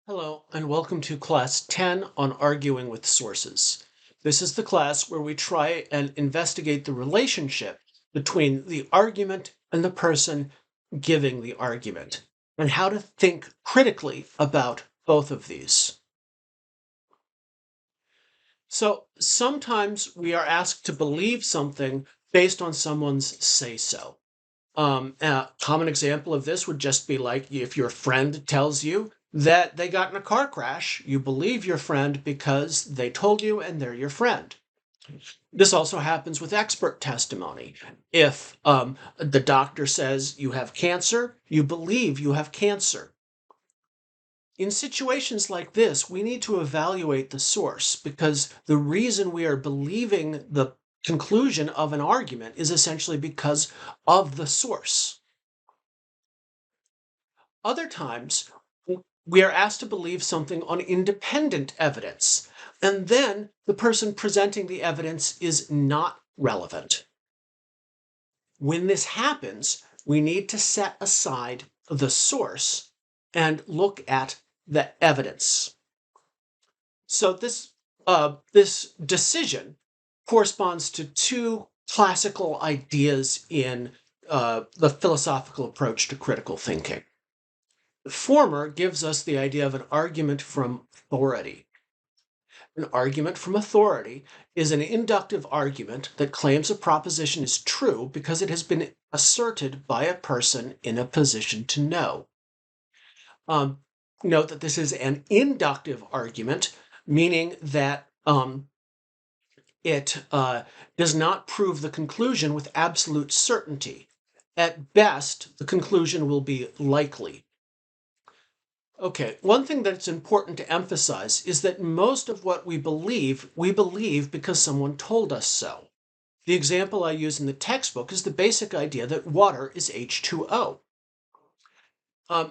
Hello, and welcome to Class 10 on Arguing with Sources. This is the class where we try and investigate the relationship between the argument and the person giving the argument, and how to think critically about both of these. So sometimes we are asked to believe something based on someone's say-so. A common example of this would just be like if your friend tells you that they got in a car crash, you believe your friend because they told you and they're your friend. This also happens with expert testimony. If the doctor says you have cancer, you believe you have cancer. In situations like this, we need to evaluate the source because the reason we are believing the conclusion of an argument is essentially because of the source. Other times, we are asked to believe something on independent evidence, and then the person presenting the evidence is not relevant. When this happens, we need to set aside the source and look at the evidence. So this decision corresponds to two classical ideas in the philosophical approach to critical thinking. The former gives us the idea of an argument from authority. An argument from authority is an inductive argument that claims a proposition is true because it has been asserted by a person in a position to know. Note that this is an inductive argument, meaning that it does not prove the conclusion with absolute certainty. At best, the conclusion will be likely. Okay, one thing that's important to emphasize is that most of what we believe because someone told us so. The example I use in the textbook is the basic idea that water is H2O.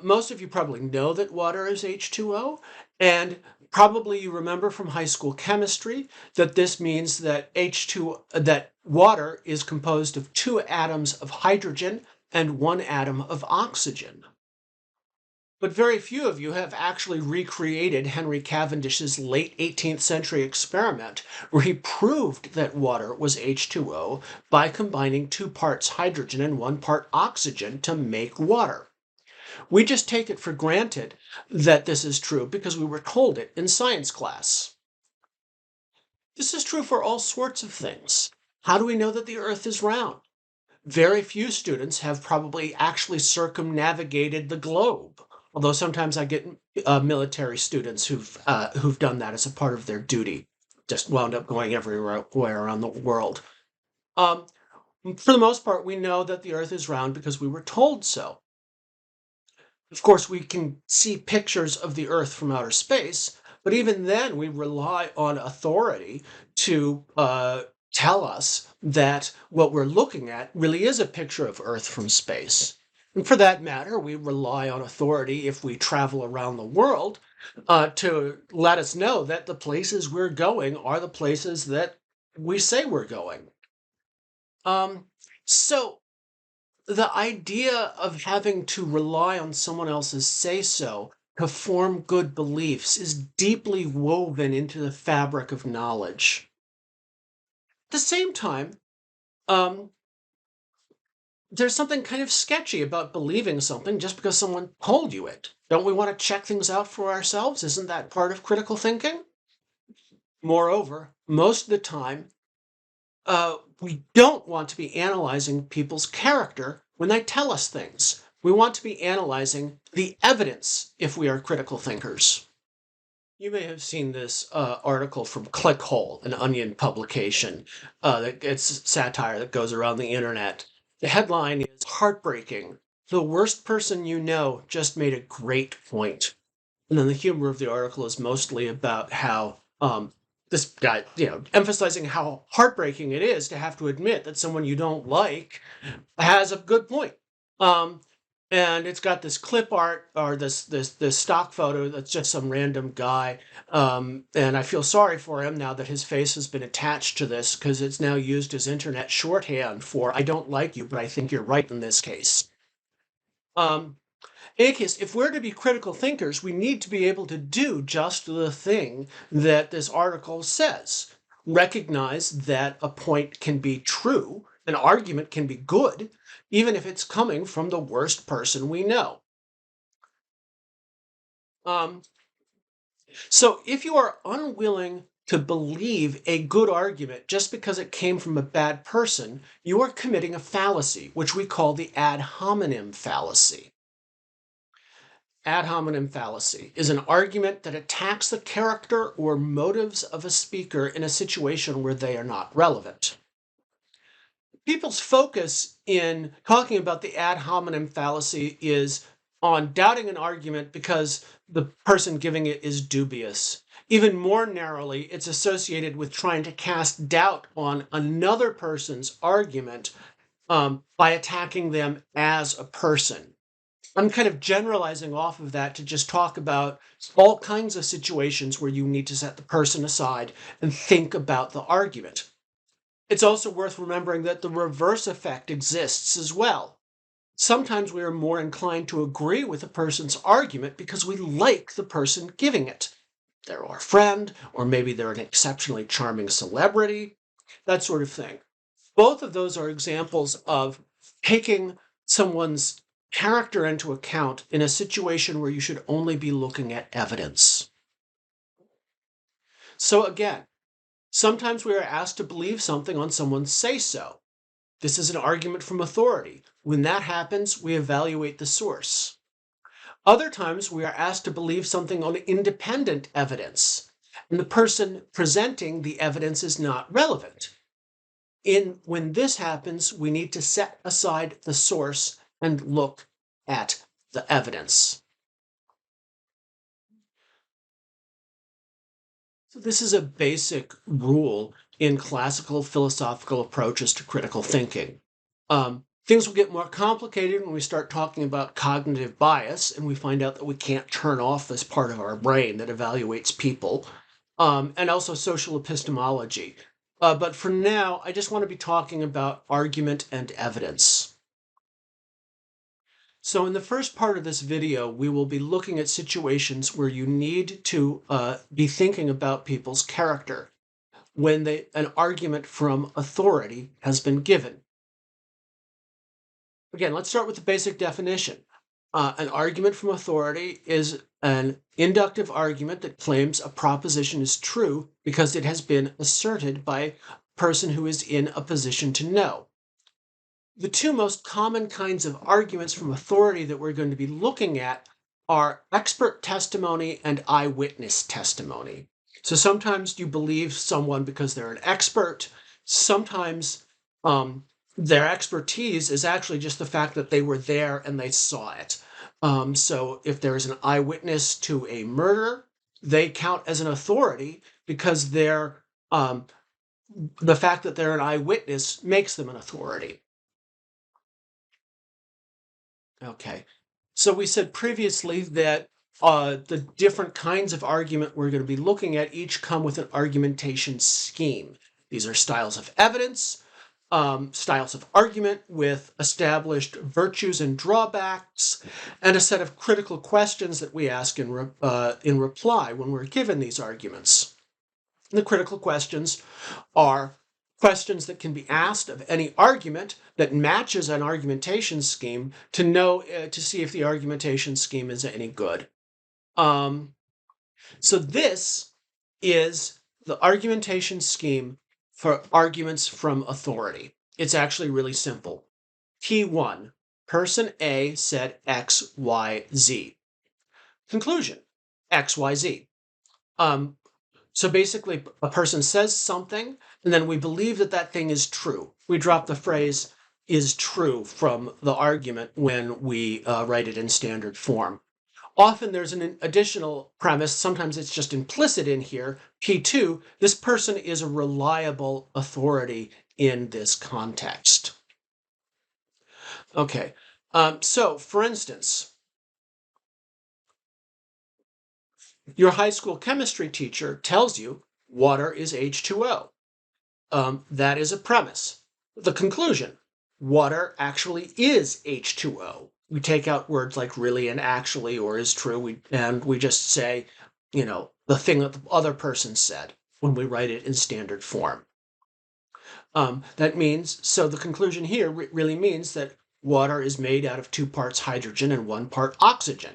Most of you probably know that water is H2O, and probably you remember from high school chemistry that this means that that water is composed of 2 atoms of hydrogen and 1 atom of oxygen. But very few of you have actually recreated Henry Cavendish's late 18th century experiment where he proved that water was H2O by combining 2 parts hydrogen and 1 part oxygen to make water. We just take it for granted that this is true because we were told it in science class. This is true for all sorts of things. How do we know that the Earth is round? Very few students have probably actually circumnavigated the globe. Although sometimes I get military students who've done that as a part of their duty, just wound up going everywhere around the world. For the most part, we know that the Earth is round because we were told so. Of course, we can see pictures of the Earth from outer space, but even then we rely on authority to tell us that what we're looking at really is a picture of Earth from space. And for that matter, we rely on authority if we travel around the world to let us know that the places we're going are the places that we say we're going. So the idea of having to rely on someone else's say-so to form good beliefs is deeply woven into the fabric of knowledge. At the same time, there's something kind of sketchy about believing something just because someone told you it. Don't we want to check things out for ourselves? Isn't that part of critical thinking? Moreover, most of the time, we don't want to be analyzing people's character when they tell us things. We want to be analyzing the evidence if we are critical thinkers. You may have seen this article from Clickhole, an Onion publication. It's satire that goes around the internet. The headline is "Heartbreaking. The worst person you know just made a great point." And then the humor of the article is mostly about how this guy, emphasizing how heartbreaking it is to have to admit that someone you don't like has a good point. And it's got this clip art or this stock photo that's just some random guy. And I feel sorry for him now that his face has been attached to this because it's now used as internet shorthand for "I don't like you, but I think you're right in this case." In any case, if we're to be critical thinkers, we need to be able to do just the thing that this article says. Recognize that a point can be true, an argument can be good, even if it's coming from the worst person we know. So if you are unwilling to believe a good argument just because it came from a bad person, you are committing a fallacy, which we call the ad hominem fallacy. Ad hominem fallacy is an argument that attacks the character or motives of a speaker in a situation where they are not relevant. People's focus in talking about the ad hominem fallacy is on doubting an argument because the person giving it is dubious. Even more narrowly, it's associated with trying to cast doubt on another person's argument by attacking them as a person. I'm kind of generalizing off of that to just talk about all kinds of situations where you need to set the person aside and think about the argument. It's also worth remembering that the reverse effect exists as well. Sometimes we are more inclined to agree with a person's argument because we like the person giving it. They're our friend, or maybe they're an exceptionally charming celebrity, that sort of thing. Both of those are examples of taking someone's character into account in a situation where you should only be looking at evidence. So again, sometimes we are asked to believe something on someone's say-so. This is an argument from authority. When that happens, we evaluate the source. Other times, we are asked to believe something on independent evidence, and the person presenting the evidence is not relevant. When this happens, we need to set aside the source and look at the evidence. So this is a basic rule in classical philosophical approaches to critical thinking. Things will get more complicated when we start talking about cognitive bias and we find out that we can't turn off this part of our brain that evaluates people, and also social epistemology. But for now, I just want to be talking about argument and evidence. So in the first part of this video, we will be looking at situations where you need to be thinking about people's character when an argument from authority has been given. Again, let's start with the basic definition. An argument from authority is an inductive argument that claims a proposition is true because it has been asserted by a person who is in a position to know. The two most common kinds of arguments from authority that we're going to be looking at are expert testimony and eyewitness testimony. So sometimes you believe someone because they're an expert. Sometimes their expertise is actually just the fact that they were there and they saw it. So if there's an eyewitness to a murder, they count as an authority because the fact that they're an eyewitness makes them an authority. Okay, so we said previously that the different kinds of argument we're going to be looking at each come with an argumentation scheme. These are styles of evidence, styles of argument with established virtues and drawbacks, and a set of critical questions that we ask in reply when we're given these arguments. And the critical questions are questions that can be asked of any argument that matches an argumentation scheme to see if the argumentation scheme is any good. So this is the argumentation scheme for arguments from authority. It's actually really simple. T1, person A said X, Y, Z. Conclusion, X, Y, Z. So basically, a person says something, and then we believe that that thing is true. We drop the phrase is true from the argument when we write it in standard form. Often there's an additional premise. Sometimes it's just implicit in here. P2, this person is a reliable authority in this context. Okay, so for instance, your high school chemistry teacher tells you water is H2O. That is a premise. The conclusion, water actually is H2O. we take out words like really and actually or is true, and we just say, the thing that the other person said when we write it in standard form. That means, so the conclusion here really means that water is made out of 2 parts hydrogen and 1 part oxygen.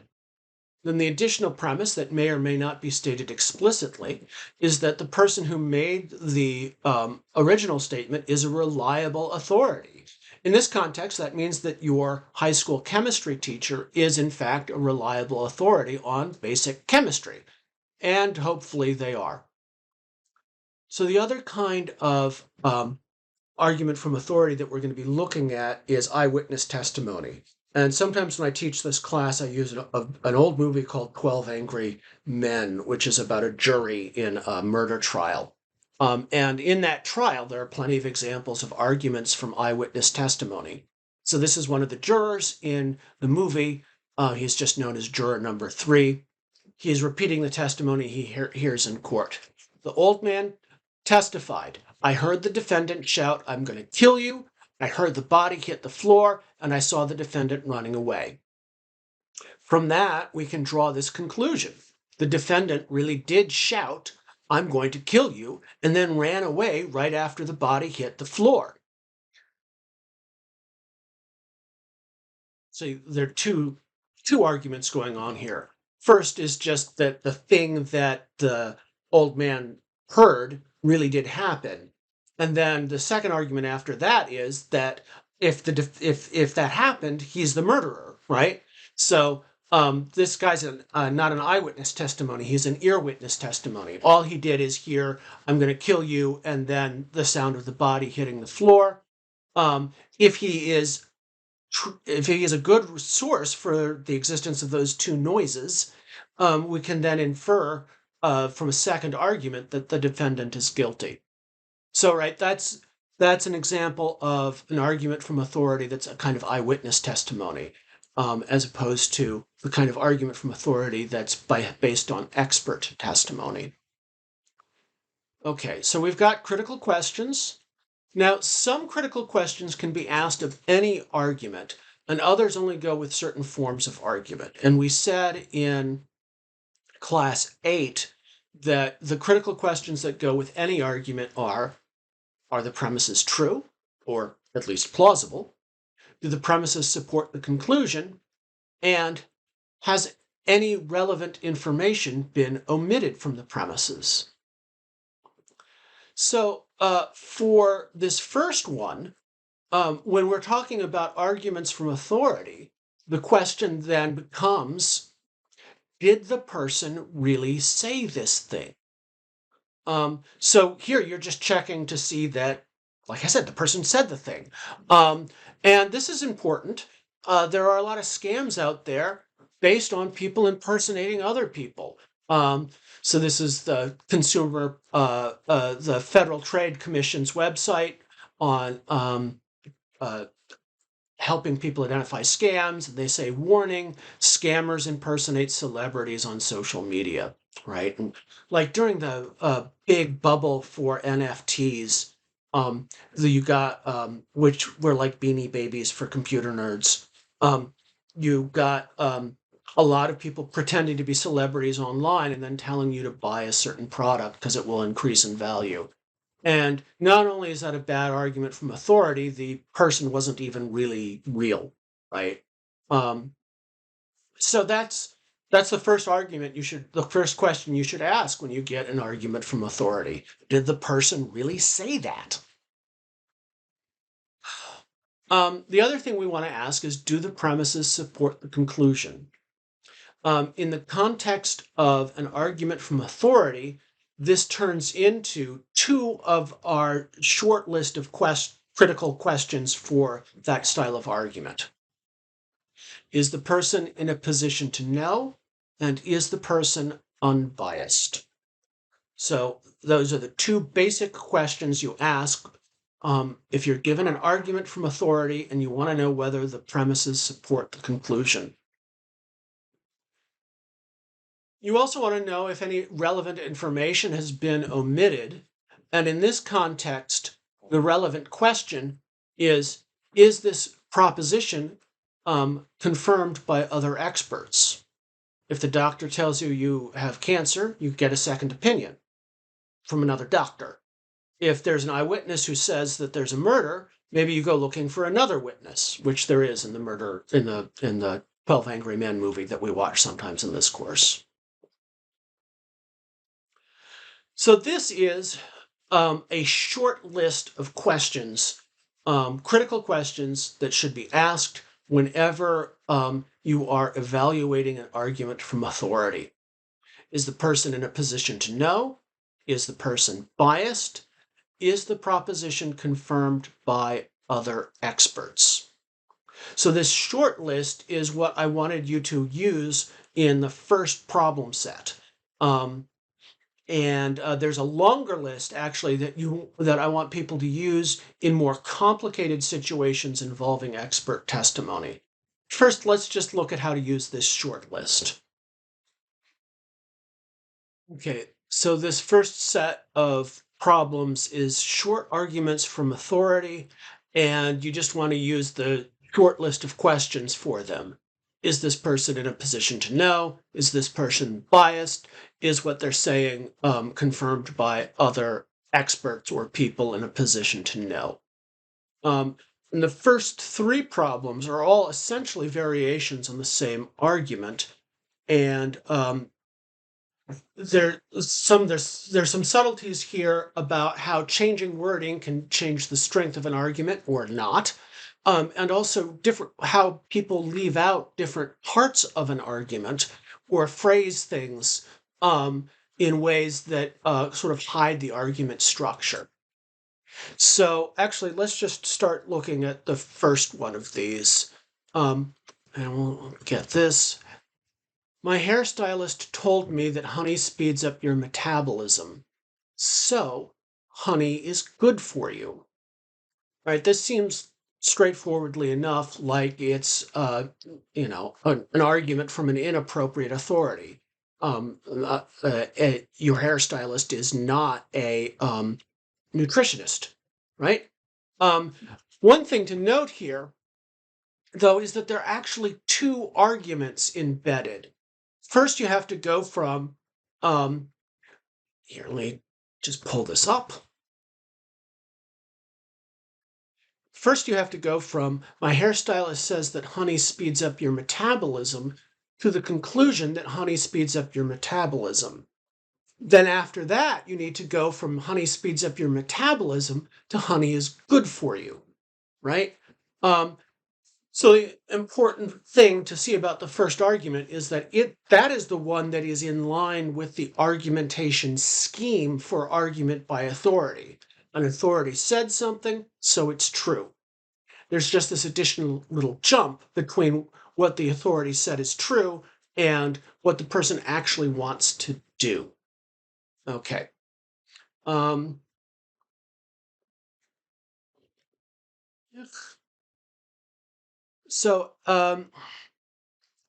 Then the additional premise that may or may not be stated explicitly is that the person who made the original statement is a reliable authority. In this context, that means that your high school chemistry teacher is in fact a reliable authority on basic chemistry, and hopefully they are. So the other kind of argument from authority that we're going to be looking at is eyewitness testimony. And sometimes when I teach this class, I use an old movie called 12 Angry Men, which is about a jury in a murder trial. And in that trial, there are plenty of examples of arguments from eyewitness testimony. So this is one of the jurors in the movie. He's just known as juror number 3. He's repeating the testimony he hears in court. The old man testified, "I heard the defendant shout, 'I'm going to kill you.' I heard the body hit the floor, and I saw the defendant running away." From that, we can draw this conclusion. The defendant really did shout, "I'm going to kill you," and then ran away right after the body hit the floor. So there are two arguments going on here. First is just that the thing that the old man heard really did happen. And then the second argument after that is that if that happened, he's the murderer, right? So this guy's not an eyewitness testimony. He's an ear witness testimony. All he did is hear, "I'm going to kill you," and then the sound of the body hitting the floor. If he is a good source for the existence of those two noises, we can then infer from a second argument that the defendant is guilty. So, right, that's an example of an argument from authority that's a kind of eyewitness testimony, as opposed to the kind of argument from authority that's based on expert testimony. Okay, so we've got critical questions. Now, some critical questions can be asked of any argument, and others only go with certain forms of argument. And we said in class 8 that the critical questions that go with any argument are the premises true, or at least plausible? Do the premises support the conclusion? And has any relevant information been omitted from the premises? So for this first one, when we're talking about arguments from authority, the question then becomes, did the person really say this thing? So here you're just checking to see that, like I said, the person said the thing. And this is important. There are a lot of scams out there based on people impersonating other people. So this is the the Federal Trade Commission's website on helping people identify scams. They say, warning, scammers impersonate celebrities on social media, right? And like during the big bubble for NFTs, you got, which were like Beanie Babies for computer nerds, you got a lot of people pretending to be celebrities online and then telling you to buy a certain product because it will increase in value. And not only is that a bad argument from authority, the person wasn't even really real, right? So that's the first argument the first question you should ask when you get an argument from authority. Did the person really say that? The other thing we want to ask is, do the premises support the conclusion? In the context of an argument from authority, this turns into 2 of our short list of critical questions for that style of argument. Is the person in a position to know? And is the person unbiased? So those are the 2 basic questions you ask if you're given an argument from authority and you want to know whether the premises support the conclusion. You also want to know if any relevant information has been omitted. And in this context, the relevant question is this proposition confirmed by other experts. If the doctor tells you you have cancer, you get a second opinion from another doctor. If there's an eyewitness who says that there's a murder, maybe you go looking for another witness, which there is in the murder in the 12 Angry Men movie that we watch sometimes in this course. So this is a short list of questions, critical questions that should be asked whenever you are evaluating an argument from authority. Is the person in a position to know? Is the person biased? Is the proposition confirmed by other experts? So this short list is what I wanted you to use in the first problem set. And there's a longer list actually that I want people to use in more complicated situations involving expert testimony. First, let's just look at how to use this short list. Okay, so this first set of problems is short arguments from authority, and you just want to use the short list of questions for them. Is this person in a position to know? Is this person biased? Is what they're saying confirmed by other experts or people in a position to know? And the first three problems are all essentially variations on the same argument, and there's some subtleties here about how changing wording can change the strength of an argument or not, and also how people leave out different parts of an argument or phrase things in ways that sort of hide the argument structure. So actually, let's just start looking at the first one of these, and we'll get this. My hairstylist told me that honey speeds up your metabolism. So, honey is good for you. Right? This seems straightforwardly enough like it's, an argument from an inappropriate authority. Your hairstylist is not a nutritionist, right? One thing to note here, though, is that there are actually two arguments embedded. First, you have to go from, here, let me just pull this up. First, you have to go from, my hairstylist says that honey speeds up your metabolism, to the conclusion that honey speeds up your metabolism. Then after that, you need to go from honey speeds up your metabolism to honey is good for you, right? So the important thing to see about the first argument is that that is the one that is in line with the argumentation scheme for argument by authority. An authority said something, so it's true. There's just this additional little jump between what the authority said is true and what the person actually wants to do. Okay. So,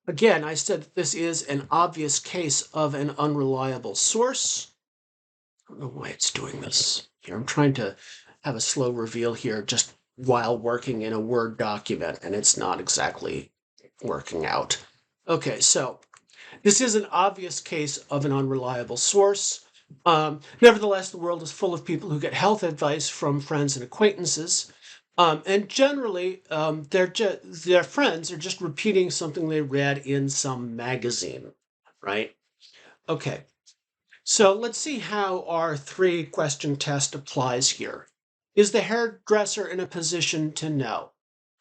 again, I said that this is an obvious case of an unreliable source. I don't know why it's doing this here. I'm trying to have a slow reveal here just while working in a Word document, and it's not exactly working out. Okay, so this is an obvious case of an unreliable source. Nevertheless, the world is full of people who get health advice from friends and acquaintances. And generally, their friends are just repeating something they read in some magazine, right? Okay, so let's see how our 3-question test applies here. Is the hairdresser in a position to know?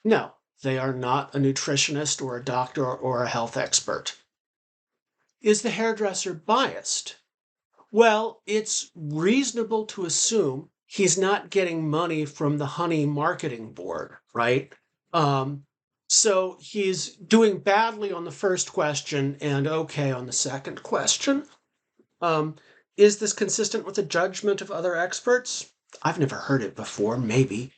No, they are not a nutritionist or a doctor or a health expert. Is the hairdresser biased? Well, it's reasonable to assume he's not getting money from the honey marketing board, right? So he's doing badly on the first question and okay on the second question. Is this consistent with the judgment of other experts? I've never heard it before, maybe.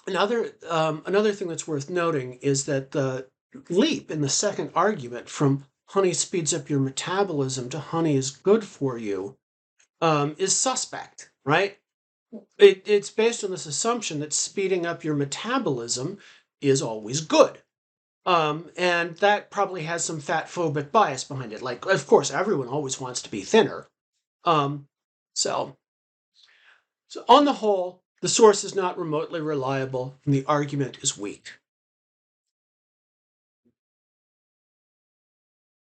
Another thing that's worth noting is that the leap in the second argument from honey speeds up your metabolism to honey is good for you is suspect, right? it's based on this assumption that speeding up your metabolism is always good. And that probably has some fat phobic bias behind it. Like, of course, everyone always wants to be thinner. Um, so on the whole, the source is not remotely reliable and the argument is weak.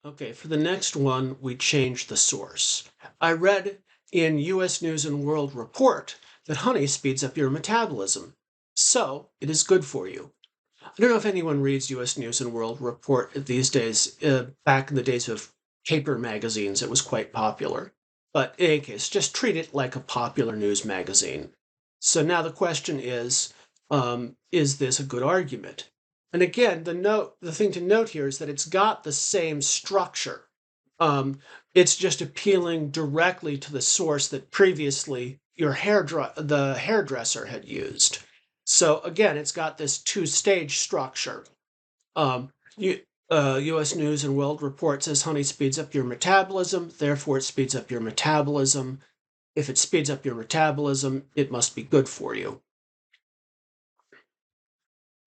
Okay, for the next one, we change the source. I read in US News and World Report that honey speeds up your metabolism, so it is good for you. I don't know if anyone reads US News and World Report these days. Back in the days of paper magazines, it was quite popular. But in any case, just treat it like a popular news magazine. So now the question is this a good argument? And again, the thing to note here is that it's got the same structure. It's just appealing directly to the source that previously the hairdresser had used. So again, it's got this two-stage structure. U.S. News and World Report says honey speeds up your metabolism, therefore it speeds up your metabolism. If it speeds up your metabolism, it must be good for you.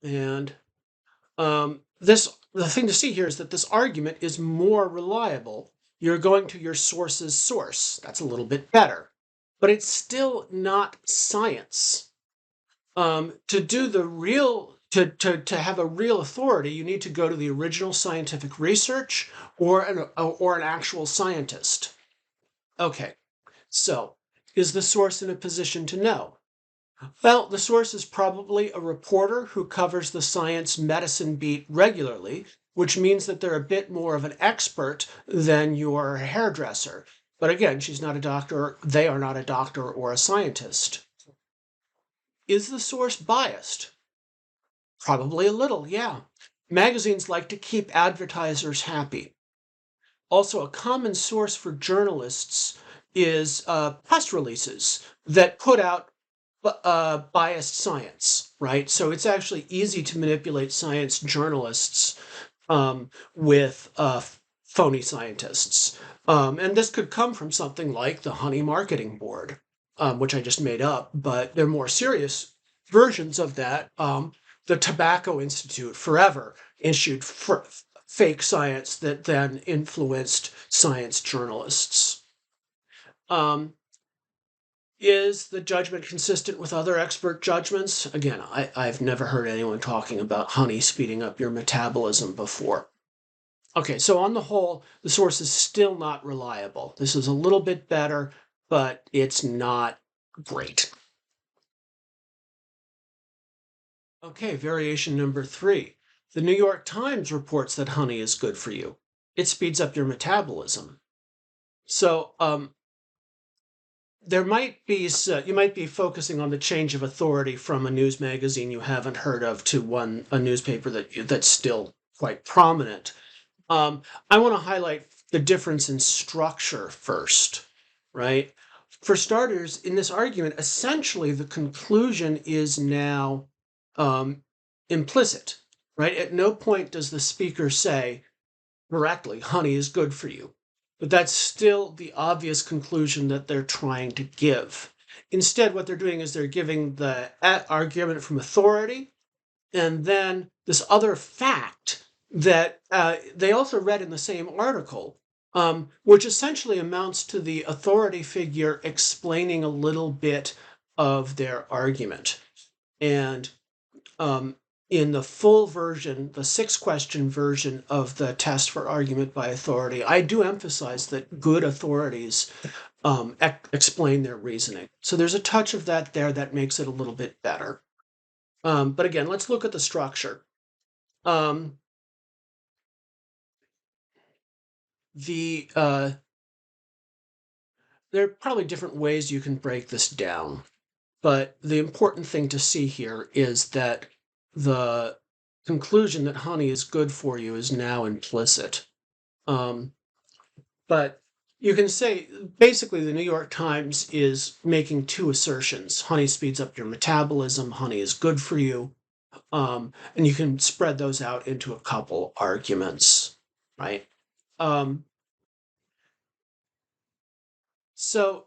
And the thing to see here is that this argument is more reliable. You're going to your source's source. That's a little bit better. But it's still not science. To do the real to have a real authority, you need to go to the original scientific research or an actual scientist. Okay, so is the source in a position to know? Well, the source is probably a reporter who covers the science medicine beat regularly, which means that they're a bit more of an expert than your hairdresser. But again, she's not a doctor, they are not a doctor or a scientist. Is the source biased? Probably a little, yeah. Magazines like to keep advertisers happy. Also, a common source for journalists is press releases that put out biased science, right? So it's actually easy to manipulate science journalists with phony scientists. And this could come from something like the Honey Marketing Board, which I just made up, but they're more serious versions of that. The Tobacco Institute forever issued fake science that then influenced science journalists. Is the judgment consistent with other expert judgments? Again, I've never heard anyone talking about honey speeding up your metabolism before. Okay, so on the whole, the source is still not reliable. This is a little bit better, but it's not great. Okay, variation number 3. The New York Times reports that honey is good for you. It speeds up your metabolism. So, there might be you might be focusing on the change of authority from a news magazine you haven't heard of to a newspaper that's still quite prominent. I want to highlight the difference in structure first, right? For starters, in this argument, essentially the conclusion is now implicit, right? At no point does the speaker say directly, honey is good for you. But that's still the obvious conclusion that they're trying to give. Instead, what they're doing is they're giving the argument from authority and then this other fact that they also read in the same article, which essentially amounts to the authority figure explaining a little bit of their argument. And in the full version, the 6-question version of the test for argument by authority, I do emphasize that good authorities explain their reasoning. So there's a touch of that there that makes it a little bit better. But again, let's look at the structure. There are probably different ways you can break this down, but the important thing to see here is that the conclusion that honey is good for you is now implicit. But you can say, basically, the New York Times is making two assertions. Honey speeds up your metabolism, honey is good for you. And you can spread those out into a couple arguments, right? So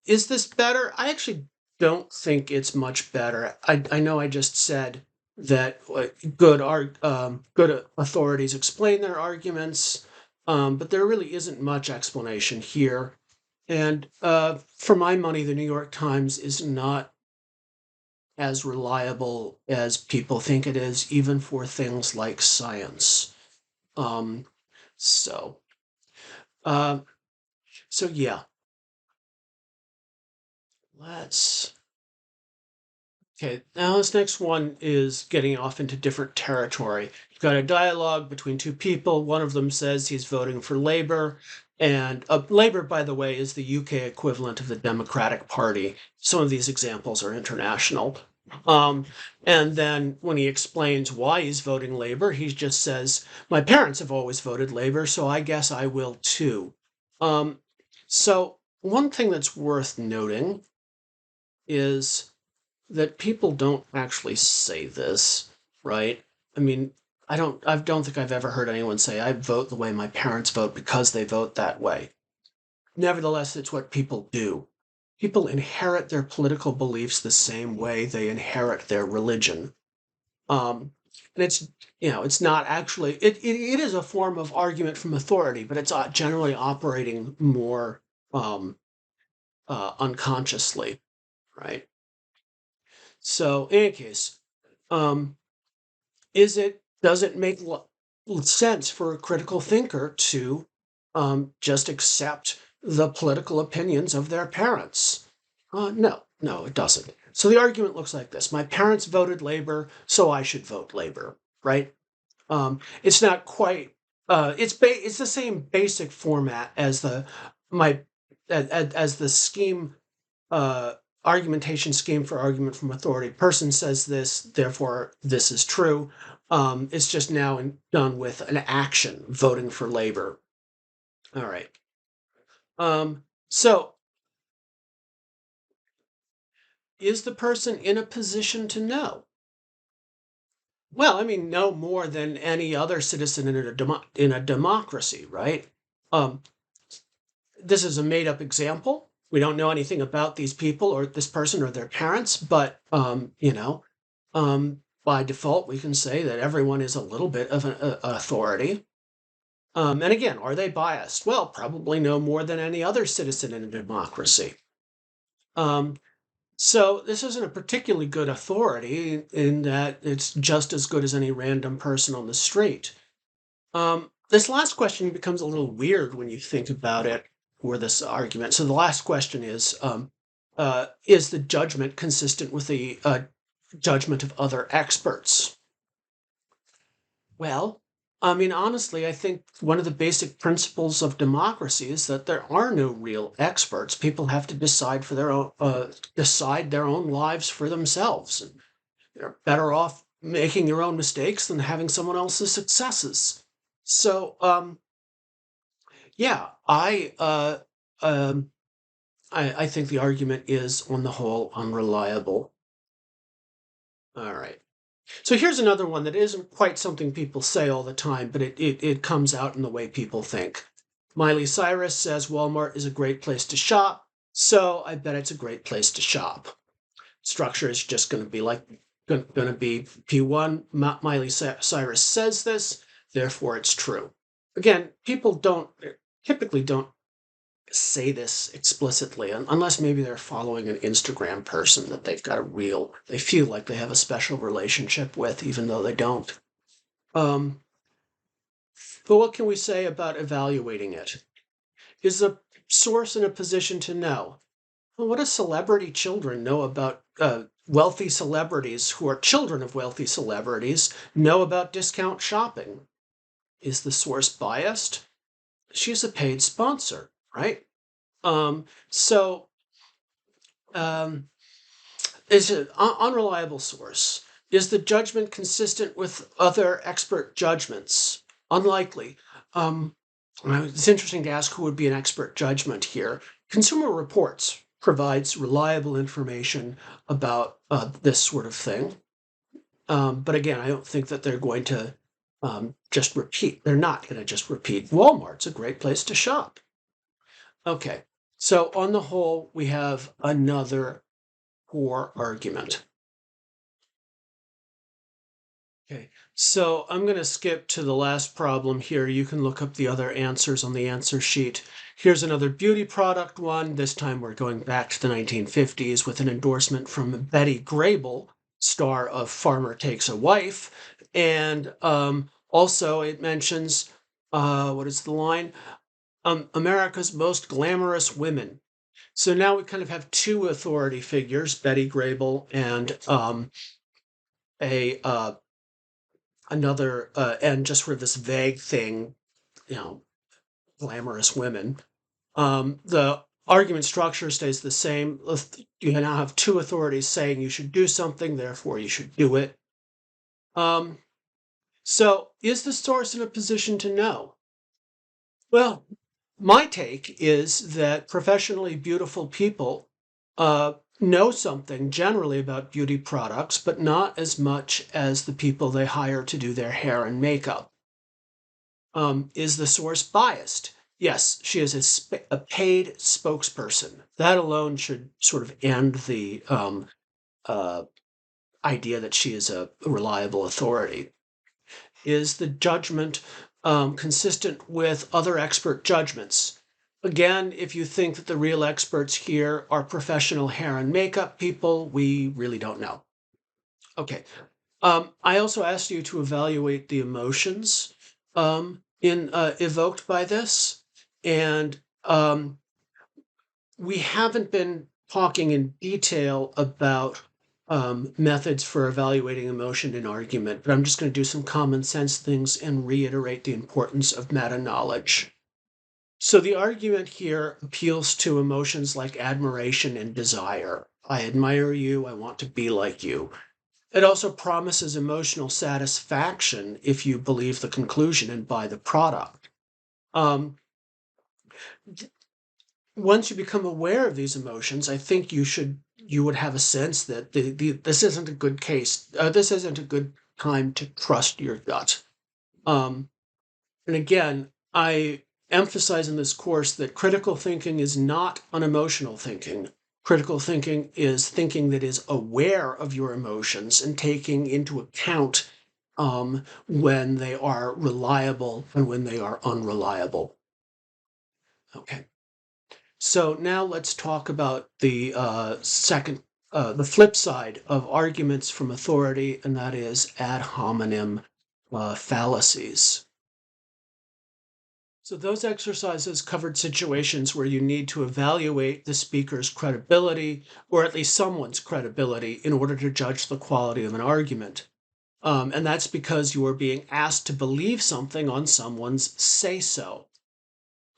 is this better? I actually don't think it's much better. I know I just said that good authorities explain their arguments, but there really isn't much explanation here. And for my money, the New York Times is not as reliable as people think it is, even for things like science. Um, so, uh, so yeah, let's. Okay, now this next one is getting off into different territory. You've got a dialogue between two people. One of them says he's voting for Labour, and Labour, by the way, is the UK equivalent of the Democratic Party. Some of these examples are international. And then when he explains why he's voting Labour, he just says, "My parents have always voted Labour, so I guess I will too." Um, so one thing that's worth noting is that people don't actually say this, right? I mean, I don't think I've ever heard anyone say, "I vote the way my parents vote because they vote that way." Nevertheless, it's what people do. People inherit their political beliefs the same way they inherit their religion. Um, and it's not actually, it is a form of argument from authority, but it's generally operating more unconsciously, right? So, in any case, um, does it make sense for a critical thinker to just accept the political opinions of their parents? No, it doesn't. So the argument looks like this: my parents voted Labor, so I should vote Labor, right? It's not quite. It's the same basic format as my as the scheme argumentation scheme for argument from authority. Person says this, therefore this is true. It's just now done with an action, voting for Labor. All right. So is the person in a position to know? Well, I mean, no more than any other citizen in a democracy, right? Um, this is a made-up example. We don't know anything about these people or this person or their parents, but by default, we can say that everyone is a little bit of an authority. And again, are they biased? Well, probably no more than any other citizen in a democracy. So this isn't a particularly good authority in that it's just as good as any random person on the street. This last question becomes a little weird when you think about it for this argument. So the last question is the judgment consistent with the judgment of other experts? Well, I mean, honestly, I think one of the basic principles of democracy is that there are no real experts. People have to decide decide their own lives for themselves. And you're better off making your own mistakes than having someone else's successes. So, yeah, I think the argument is, on the whole, unreliable. All right. So here's another one that isn't quite something people say all the time, but it comes out in the way people think. Miley Cyrus says Walmart is a great place to shop, so I bet it's a great place to shop. Structure is just going to be going to be P1. Miley Cyrus says this, therefore it's true. Again, people typically don't say this explicitly unless maybe they're following an Instagram person that they feel like they have a special relationship with, even though they don't. But what can we say about evaluating it? Is the source in a position to know? Well, what do celebrity children know about wealthy celebrities who are children of wealthy celebrities know about discount shopping? Is the source biased? She's a paid sponsor, right? So is it unreliable source? Is the judgment consistent with other expert judgments? Unlikely. It's interesting to ask who would be an expert judgment here. Consumer Reports provides reliable information about this sort of thing. But again, I don't think that they're going to just repeat. They're not going to just repeat. Walmart's a great place to shop. Okay. So on the whole, we have another poor argument. Okay, so I'm going to skip to the last problem here. You can look up the other answers on the answer sheet. Here's another beauty product one. This time we're going back to the 1950s with an endorsement from Betty Grable, star of Farmer Takes a Wife. And also it mentions, what is the line? America's most glamorous women. So now we kind of have two authority figures, Betty Grable and another, and just sort of this vague thing, glamorous women. The argument structure stays the same. You now have two authorities saying you should do something, therefore you should do it. So is the source in a position to know? Well, my take is that professionally beautiful people know something generally about beauty products, but not as much as the people they hire to do their hair and makeup. Is the source biased? Yes, she is a paid spokesperson. That alone should sort of end the idea that she is a reliable authority. Is the judgment consistent with other expert judgments? Again, if you think that the real experts here are professional hair and makeup people, we really don't know. Okay. I also asked you to evaluate the emotions evoked by this, and we haven't been talking in detail about methods for evaluating emotion in argument, but I'm just going to do some common sense things and reiterate the importance of meta-knowledge. So the argument here appeals to emotions like admiration and desire. I admire you, I want to be like you. It also promises emotional satisfaction if you believe the conclusion and buy the product. Once you become aware of these emotions, I think you would have a sense that this isn't a good case. This isn't a good time to trust your gut. And again, I emphasize in this course that critical thinking is not unemotional thinking. Critical thinking is thinking that is aware of your emotions and taking into account when they are reliable and when they are unreliable. Okay. So now let's talk about the the flip side of arguments from authority, and that is ad hominem fallacies. So those exercises covered situations where you need to evaluate the speaker's credibility, or at least someone's credibility, in order to judge the quality of an argument. And that's because you are being asked to believe something on someone's say-so.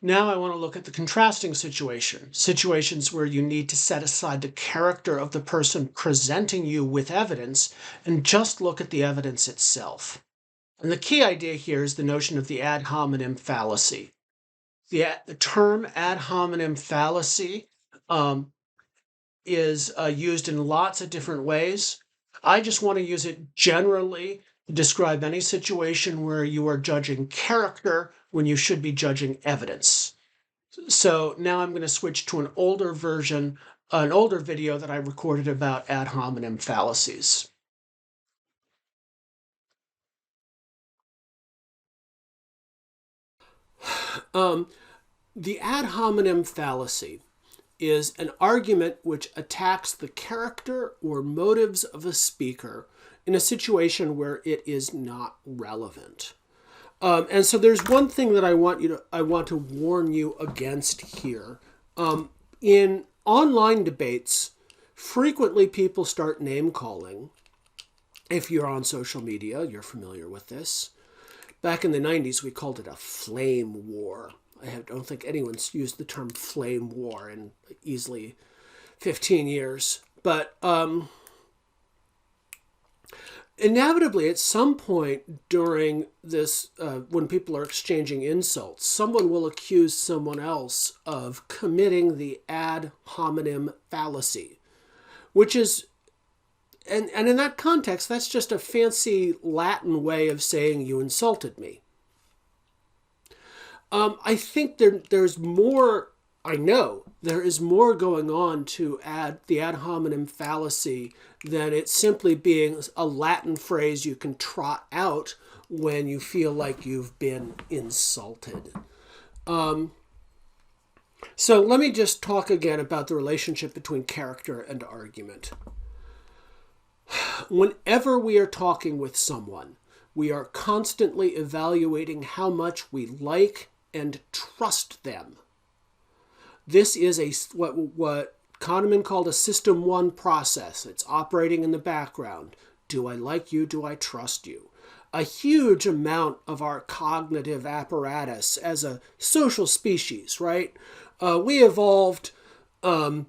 Now I want to look at the contrasting situations where you need to set aside the character of the person presenting you with evidence and just look at the evidence itself. And the key idea here is the notion of the ad hominem fallacy. The term ad hominem fallacy is used in lots of different ways. I just want to use it generally to describe any situation where you are judging character when you should be judging evidence. So now I'm going to switch to an older video that I recorded about ad hominem fallacies. The ad hominem fallacy is an argument which attacks the character or motives of a speaker in a situation where it is not relevant. And so there's one thing that I want to warn you against here. In online debates, frequently people start name calling. If you're on social media, you're familiar with this. Back in the 90s, we called it a flame war. I don't think anyone's used the term flame war in easily 15 years. But inevitably, at some point during this, when people are exchanging insults, someone will accuse someone else of committing the ad hominem fallacy, which is, and in that context, that's just a fancy Latin way of saying you insulted me. I think there's more I know there is more going on to the ad hominem fallacy than it simply being a Latin phrase you can trot out when you feel like you've been insulted. So let me just talk again about the relationship between character and argument. Whenever we are talking with someone, we are constantly evaluating how much we like and trust them. This is what Kahneman called a System 1 process. It's operating in the background. Do I like you? Do I trust you? A huge amount of our cognitive apparatus as a social species, right? We evolved in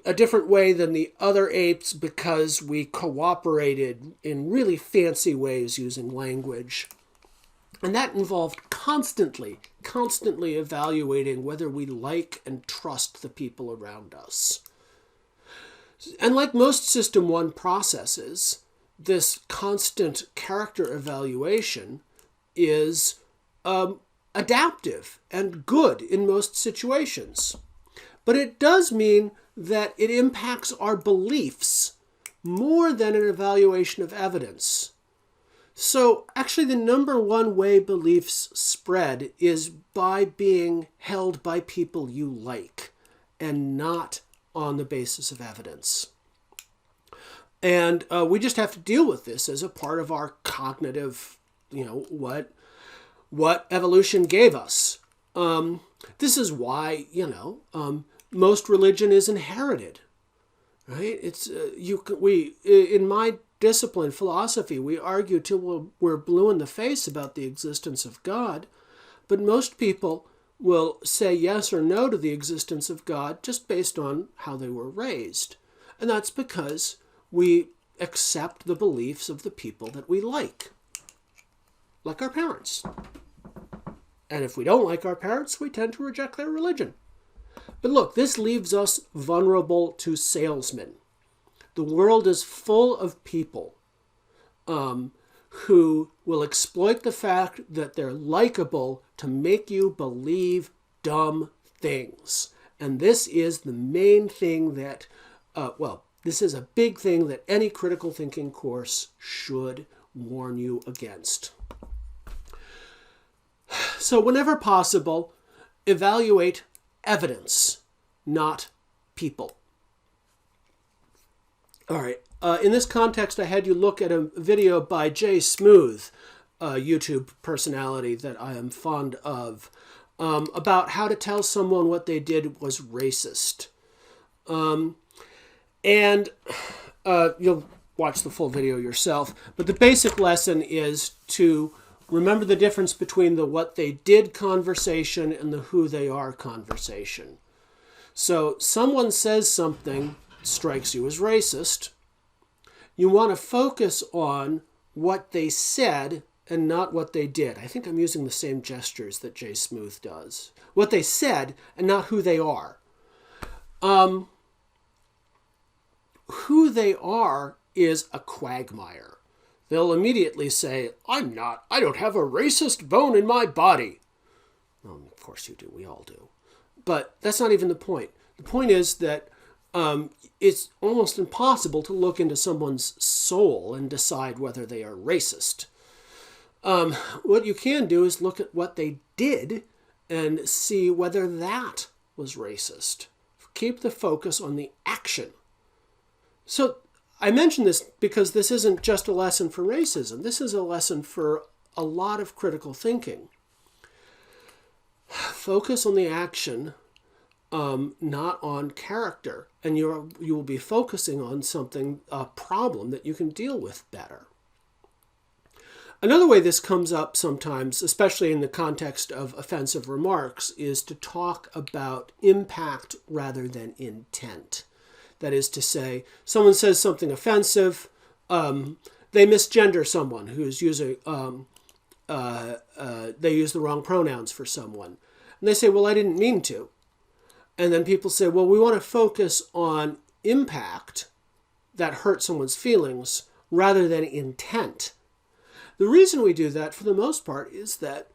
a different way than the other apes because we cooperated in really fancy ways using language. And that involved constantly evaluating whether we like and trust the people around us. And like most System 1 processes, this constant character evaluation is adaptive and good in most situations. But it does mean that it impacts our beliefs more than an evaluation of evidence. So actually the number one way beliefs spread is by being held by people you like and not on the basis of evidence. And we just have to deal with this as a part of our cognitive, what evolution gave us. This is why, most religion is inherited, right? It's in my discipline, philosophy, we argue till we're blue in the face about the existence of God, but most people will say yes or no to the existence of God just based on how they were raised. And that's because we accept the beliefs of the people that we like our parents. And if we don't like our parents, we tend to reject their religion. But look, this leaves us vulnerable to salesmen. The world is full of people who will exploit the fact that they're likable to make you believe dumb things. And this is the main thing that, this is a big thing that any critical thinking course should warn you against. So whenever possible, evaluate evidence, not people. All right. In this context, I had you look at a video by Jay Smooth, a YouTube personality that I am fond of, about how to tell someone what they did was racist. And you'll watch the full video yourself. But the basic lesson is to remember the difference between the what they did conversation and the who they are conversation. So someone says something strikes you as racist. You want to focus on what they said and not what they did. I think I'm using the same gestures that Jay Smooth does. What they said and not who they are. Who they are is a quagmire. They'll immediately say, I don't have a racist bone in my body. Well, of course you do. We all do. But that's not even the point. The point is that it's almost impossible to look into someone's soul and decide whether they are racist. What you can do is look at what they did and see whether that was racist. Keep the focus on the action. So I mention this because this isn't just a lesson for racism. This is a lesson for a lot of critical thinking. Focus on the action, not on character. And you will be focusing on a problem that you can deal with better. Another way this comes up sometimes, especially in the context of offensive remarks, is to talk about impact rather than intent. That is to say, someone says something offensive, they misgender someone who's using, they use the wrong pronouns for someone. And they say, well, I didn't mean to. And then people say, well, we want to focus on impact that hurt someone's feelings rather than intent. The reason we do that, for the most part, is that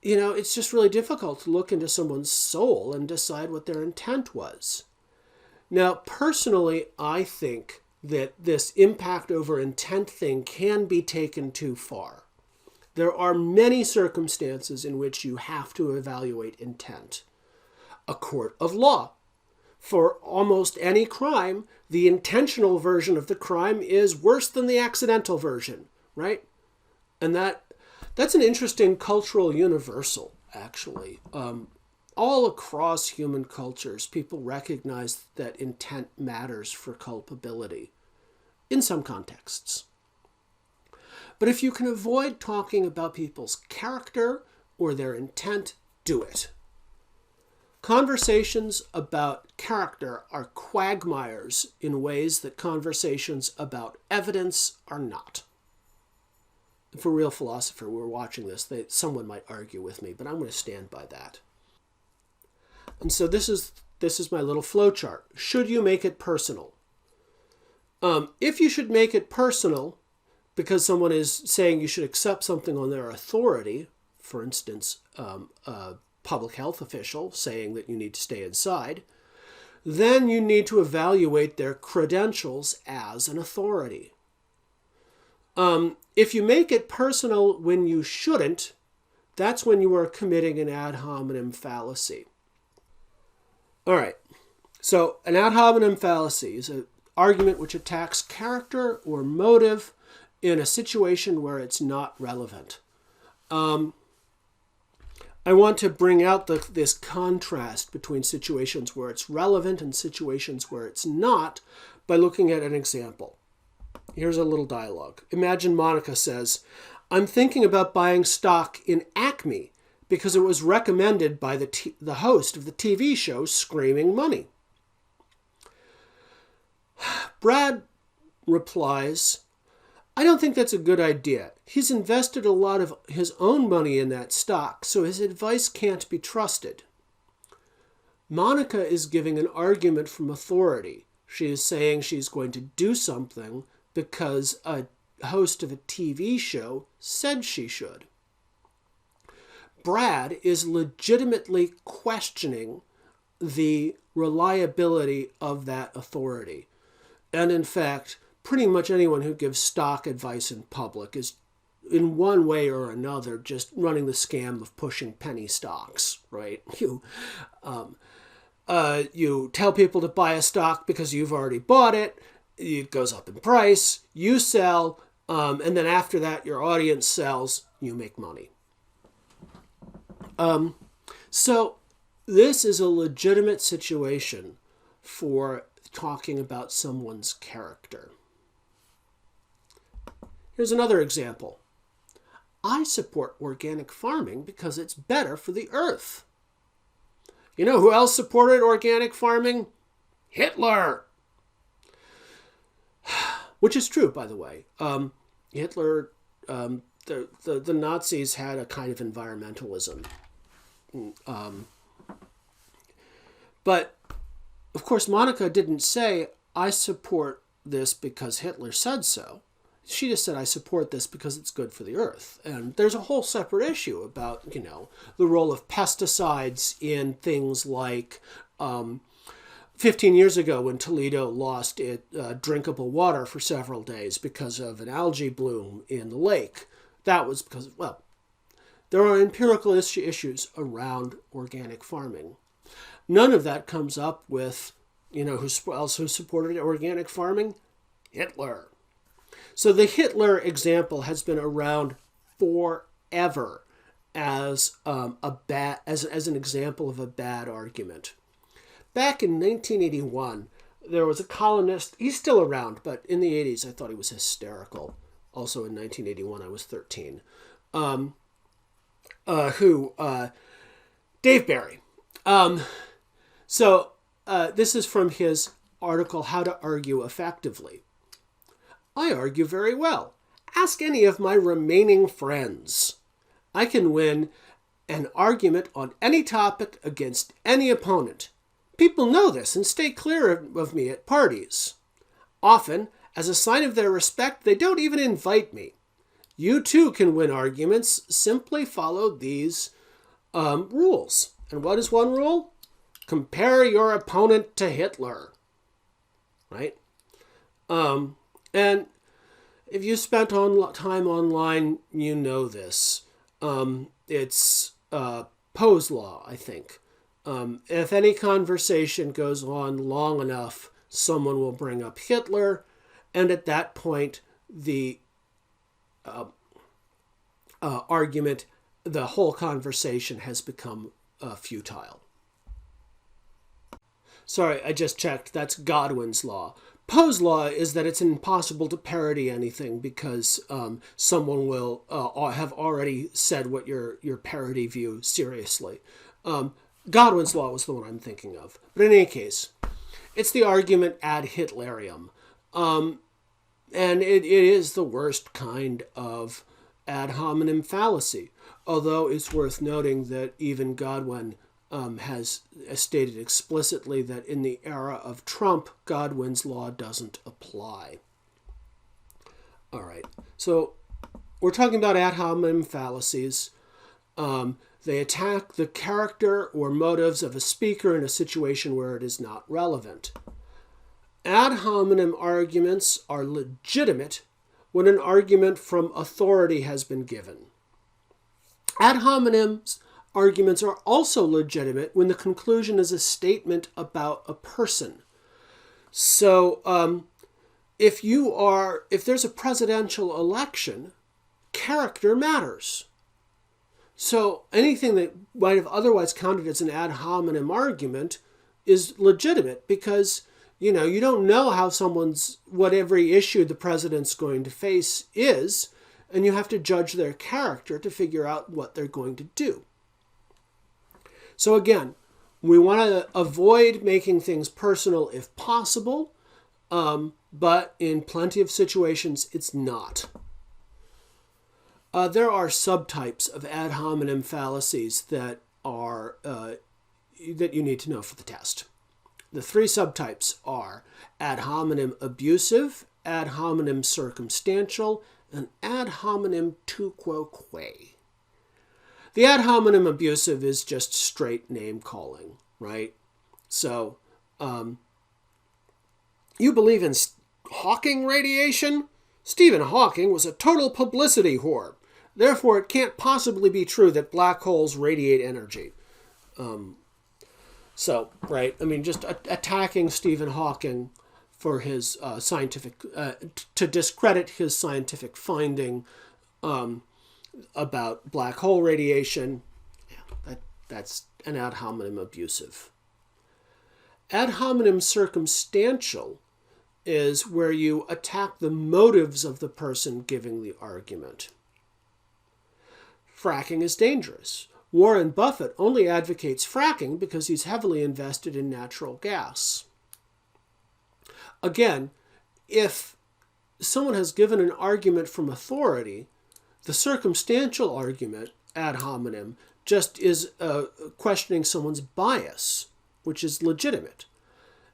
it's just really difficult to look into someone's soul and decide what their intent was. Now, personally, I think that this impact over intent thing can be taken too far. There are many circumstances in which you have to evaluate intent. A court of law. For almost any crime, the intentional version of the crime is worse than the accidental version, right? And that's an interesting cultural universal, actually. All across human cultures, people recognize that intent matters for culpability in some contexts. But if you can avoid talking about people's character or their intent, do it. Conversations about character are quagmires in ways that conversations about evidence are not. If a real philosopher were watching this, someone might argue with me, but I'm going to stand by that. And so this is my little flow chart. Should you make it personal? If you should make it personal because someone is saying you should accept something on their authority, for instance, a public health official saying that you need to stay inside, then you need to evaluate their credentials as an authority. If you make it personal when you shouldn't, that's when you are committing an ad hominem fallacy. All right, so an ad hominem fallacy is an argument which attacks character or motive in a situation where it's not relevant. I want to bring out this contrast between situations where it's relevant and situations where it's not by looking at an example. Here's a little dialogue. Imagine Monica says, "I'm thinking about buying stock in Acme because it was recommended by the host of the TV show Screaming Money." Brad replies, "I don't think that's a good idea. He's invested a lot of his own money in that stock, so his advice can't be trusted." Monica is giving an argument from authority. She is saying she's going to do something because a host of a TV show said she should. Brad is legitimately questioning the reliability of that authority. And in fact, pretty much anyone who gives stock advice in public is, in one way or another, just running the scam of pushing penny stocks, right? You tell people to buy a stock because you've already bought it. It goes up in price, you sell, and then after that, your audience sells, you make money. So this is a legitimate situation for talking about someone's character. Here's another example. "I support organic farming because it's better for the earth." You know who else supported organic farming? Hitler. Which is true, by the way. Hitler, the Nazis had a kind of environmentalism. But, of course, Monica didn't say, "I support this because Hitler said so." She just said, "I support this because it's good for the earth." And there's a whole separate issue about, the role of pesticides in things like 15 years ago when Toledo lost drinkable water for several days because of an algae bloom in the lake. That was because, there are empirical issues around organic farming. None of that comes up with, who else supported organic farming? Hitler. So the Hitler example has been around forever as an example of a bad argument. Back in 1981, there was a columnist. He's still around, but in the 80s, I thought he was hysterical. Also in 1981, I was 13. Dave Barry. This is from his article, How to Argue Effectively. "I argue very well. Ask any of my remaining friends. I can win an argument on any topic against any opponent. People know this and stay clear of me at parties. Often, as a sign of their respect, they don't even invite me. You too can win arguments. Simply follow these rules. And what is one rule? Compare your opponent to Hitler, right? And if you spent time online, you know this. It's Poe's law, I think. If any conversation goes on long enough, someone will bring up Hitler, and at that point, the argument, the whole conversation has become futile. Sorry, I just checked. That's Godwin's law. Poe's law is that it's impossible to parody anything because someone will have already said what your parody view seriously. Godwin's law was the one I'm thinking of. But in any case, it's the argument ad Hitlerium. And it is the worst kind of ad hominem fallacy. Although it's worth noting that even Godwin has stated explicitly that in the era of Trump, Godwin's law doesn't apply. All right, so we're talking about ad hominem fallacies. They attack the character or motives of a speaker in a situation where it is not relevant. Ad hominem arguments are legitimate when an argument from authority has been given. Ad hominem arguments are also legitimate when the conclusion is a statement about a person. So if there's a presidential election, character matters. So anything that might have otherwise counted as an ad hominem argument is legitimate because, you don't know how what every issue the president's going to face is, and you have to judge their character to figure out what they're going to do. So again, we want to avoid making things personal if possible, but in plenty of situations, it's not. There are subtypes of ad hominem fallacies that you need to know for the test. The three subtypes are ad hominem abusive, ad hominem circumstantial, and ad hominem tu quoque. The ad hominem abusive is just straight name calling, right? So, you believe in Hawking radiation? Stephen Hawking was a total publicity whore. Therefore, it can't possibly be true that black holes radiate energy. Just attacking Stephen Hawking for his to discredit his scientific finding about black hole radiation, that's an ad hominem abusive. Ad hominem circumstantial is where you attack the motives of the person giving the argument. Fracking is dangerous. Warren Buffett only advocates fracking because he's heavily invested in natural gas. Again, if someone has given an argument from authority, the circumstantial argument, ad hominem, just is questioning someone's bias, which is legitimate.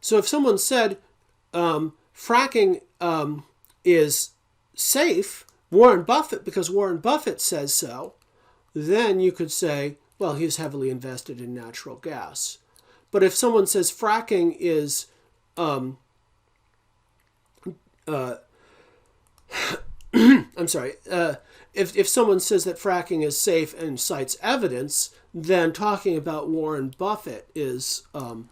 So if someone said fracking is safe, because Warren Buffett says so, then you could say, well, he's heavily invested in natural gas. But if someone says fracking is if someone says that fracking is safe and cites evidence, then talking about Warren Buffett is an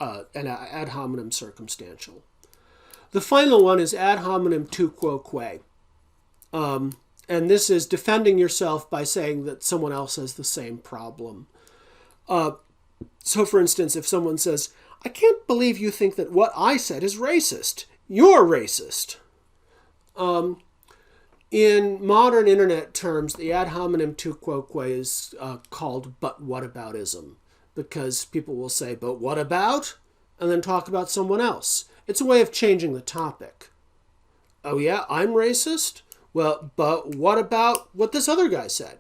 ad hominem circumstantial. The final one is ad hominem tu quoque. And this is defending yourself by saying that someone else has the same problem. So, for instance, if someone says, I can't believe you think that what I said is racist. You're racist. In modern internet terms, the ad hominem tu quoque is called but whataboutism, because people will say, but what about? And then talk about someone else. It's a way of changing the topic. Oh yeah, I'm racist? Well, but what about what this other guy said?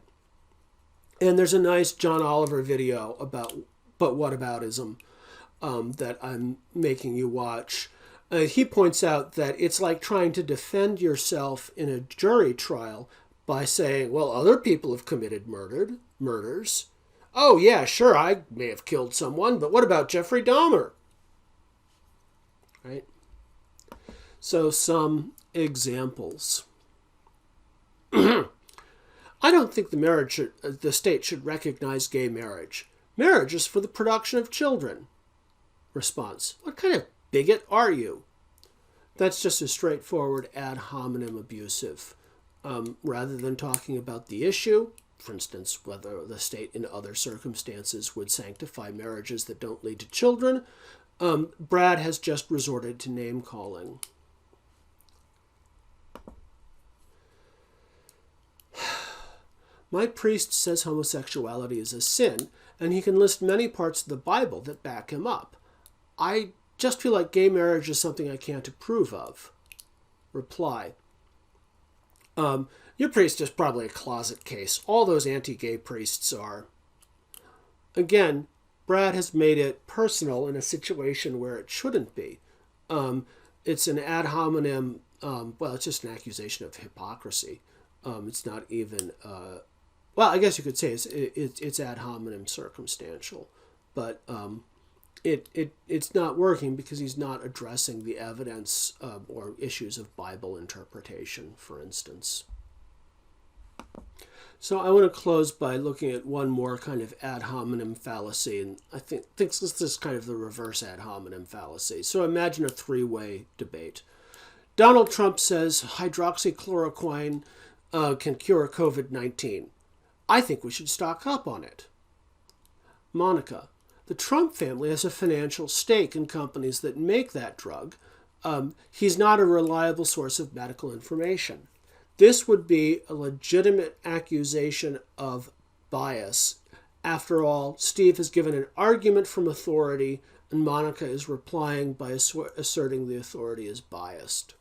And there's a nice John Oliver video about but whataboutism that I'm making you watch. He points out that it's like trying to defend yourself in a jury trial by saying, well, other people have committed murders. Oh, yeah, sure, I may have killed someone, but what about Jeffrey Dahmer? Right? So, some examples. I don't think the state should recognize gay marriage. Marriage is for the production of children. Response: what kind of bigot are you? That's just a straightforward ad hominem abusive. Rather than talking about the issue, for instance, whether the state in other circumstances would sanctify marriages that don't lead to children, Brad has just resorted to name calling. My priest says homosexuality is a sin, and he can list many parts of the Bible that back him up. I just feel like gay marriage is something I can't approve of. Reply: your priest is probably a closet case. All those anti-gay priests are. Again, Brad has made it personal in a situation where it shouldn't be. It's an ad hominem, well, it's just an accusation of hypocrisy. It's not even, well, I guess you could say it's ad hominem circumstantial, but it's not working because he's not addressing the evidence or issues of Bible interpretation, for instance. So I want to close by looking at one more kind of ad hominem fallacy, and I think this is kind of the reverse ad hominem fallacy. So imagine a three-way debate. Donald Trump says hydroxychloroquine can cure COVID-19. I think we should stock up on it. Monica: the Trump family has a financial stake in companies that make that drug. He's not a reliable source of medical information. This would be a legitimate accusation of bias. After all, Steve has given an argument from authority, and Monica is replying by asserting the authority is biased.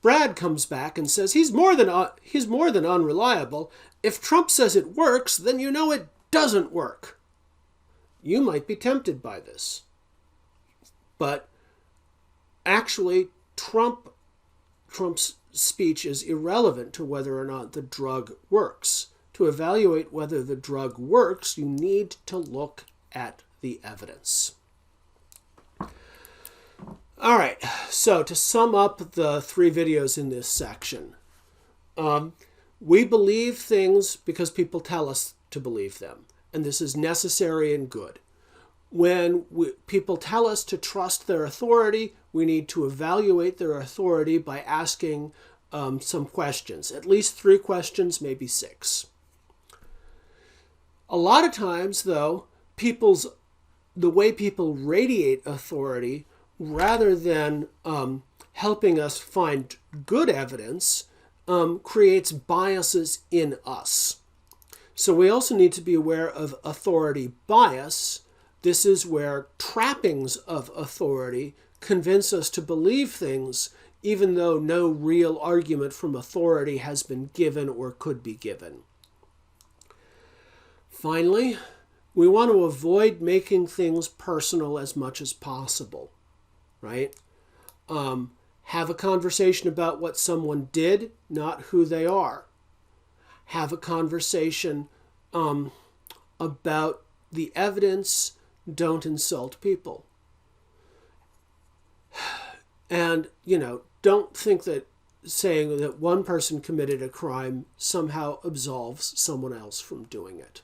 Brad comes back and says he's more than unreliable. If Trump says it works, then you know it doesn't work. You might be tempted by this. But actually, Trump's speech is irrelevant to whether or not the drug works. To evaluate whether the drug works, you need to look at the evidence. All right, so to sum up the three videos in this section, we believe things because people tell us to believe them, and this is necessary and good. When people tell us to trust their authority, we need to evaluate their authority by asking some questions, at least 3 questions, maybe 6. A lot of times, though, the way people radiate authority, rather than helping us find good evidence, creates biases in us. So we also need to be aware of authority bias. This is where trappings of authority convince us to believe things even though no real argument from authority has been given or could be given. Finally, we want to avoid making things personal as much as possible, right? Have a conversation about what someone did, not who they are. Have a conversation about the evidence. Don't insult people. And, don't think that saying that one person committed a crime somehow absolves someone else from doing it.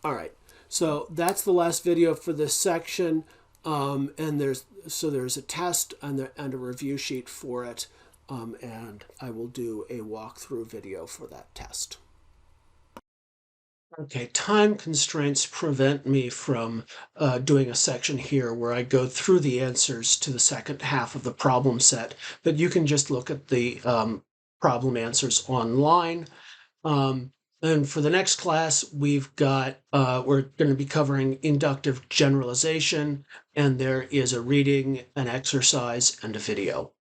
All right, so that's the last video for this section. And there's a test and a review sheet for it. And I will do a walkthrough video for that test. Okay, time constraints prevent me from doing a section here where I go through the answers to the second half of the problem set, but you can just look at the problem answers online. And for the next class, we're going to be covering inductive generalization, and there is a reading, an exercise, and a video.